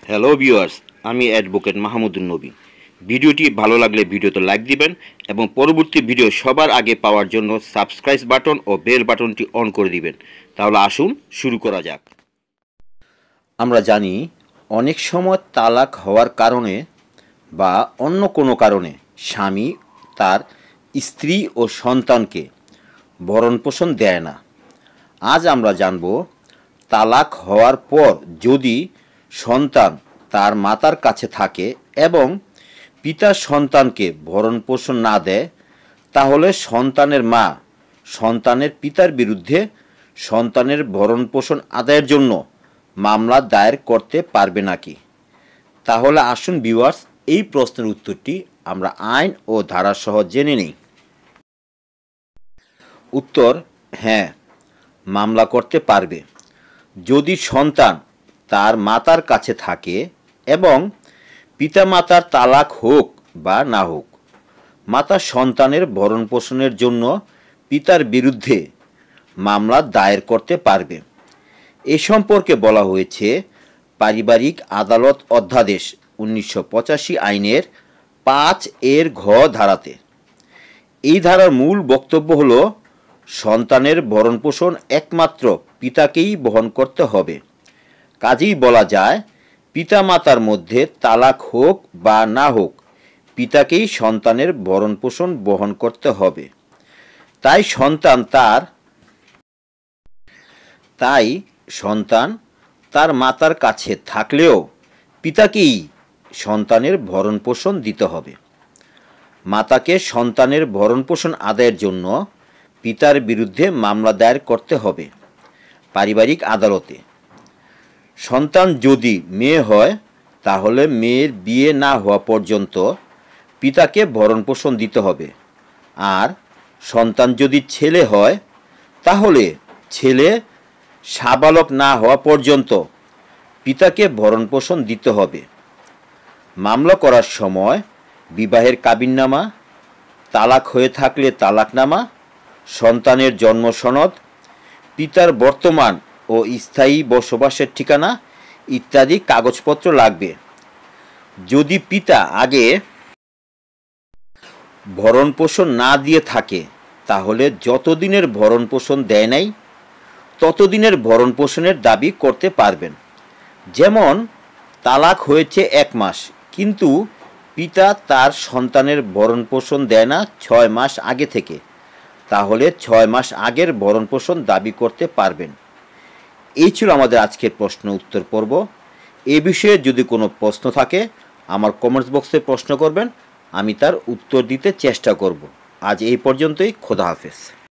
Hello viewers, আমি advocate Mahmudun নবী। ভিডিওটি ভালো লাগলে ভিডিওতে লাইক দিবেন এবং পরবর্তী ভিডিও সবার আগে পাওয়ার জন্য সাবস্ক্রাইব বাটন ও বেল বাটনটি অন করে দিবেন। তাহলে আসুন শুরু করা যাক। আমরা জানি অনেক সময় তালাক হওয়ার কারণে বা অন্য কোনো কারণে স্বামী তার স্ত্রী ও সন্তানকে ভরণপোষণ দেয় না। আজ আমরা জানব তালাক হওয়ার পর যদি সন্তান তার মাতার কাছে থাকে এবং পিতা সন্তানকে ভরণপোষণ না দেয়, তাহলে সন্তানের মা সন্তানের পিতার বিরুদ্ধে সন্তানের ভরণপোষণ আদায়ের জন্য মামলা দায়ের করতে পারবে নাকি? তাহলে আসুন ভিউয়ার্স, এই প্রশ্নের উত্তরটি আমরা আইন ও ধারাসহ জেনে নিই। উত্তর: হ্যাঁ, মামলা করতে পারবে যদি সন্তান তার মাতার কাছে থাকে এবং পিতামাতার তালাক হোক বা না হোক, মাতা সন্তানের ভরণপোষণের জন্য পিতার বিরুদ্ধে মামলা দায়ের করতে পারবে। এ সম্পর্কে বলা হয়েছে পারিবারিক আদালত অধ্যাদেশ 1985 আইনের 5 ঘ ধারাতে। এই ধারার মূল বক্তব্য হল, সন্তানের ভরণপোষণ একমাত্র পিতাকেই বহন করতে হবে। কাজেই বলা যায়, পিতামাতার মধ্যে তালাক হোক বা না হোক, পিতাকেই সন্তানের ভরণপোষণ বহন করতে হবে। তাই সন্তান তার মাতার কাছে থাকলেও পিতাকেই সন্তানের ভরণপোষণ দিতে হবে। মাতাকে সন্তানের ভরণপোষণ আদায়ের জন্য পিতার বিরুদ্ধে মামলা দায়ের করতে হবে পারিবারিক আদালতে। সন্তান যদি মেয়ে হয়, তাহলে মেয়ের বিয়ে না হওয়া পর্যন্ত পিতাকে ভরণপোষণ দিতে হবে। আর সন্তান যদি ছেলে হয়, তাহলে ছেলে সাবালক না হওয়া পর্যন্ত পিতাকে ভরণপোষণ দিতে হবে। মামলা করার সময় বিবাহের কাবিননামা, তালাক হয়ে থাকলে তালাকনামা, সন্তানের জন্ম সনদ, পিতার বর্তমান ও স্থায়ী বসবাসের ঠিকানা ইত্যাদি কাগজপত্র লাগবে। যদি পিতা আগে ভরণপোষণ না দিয়ে থাকে, তাহলে যতদিনের ভরণপোষণ দেয় নাই ততদিনের ভরণপোষণের দাবি করতে পারবেন। যেমন, তালাক হয়েছে 1 মাস, কিন্তু পিতা তার সন্তানের ভরণপোষণ দেয় না 6 মাস আগে থেকে, তাহলে 6 মাস আগের ভরণপোষণ দাবি করতে পারবেন। এই ছিল আমাদের আজকের প্রশ্ন উত্তর পর্ব। এ বিষয়ে যদি কোনো প্রশ্ন থাকে আমার কমেন্টস বক্সে প্রশ্ন করবেন, আমি তার উত্তর দিতে চেষ্টা করব। আজ এই পর্যন্তই। খোদা হাফেজ।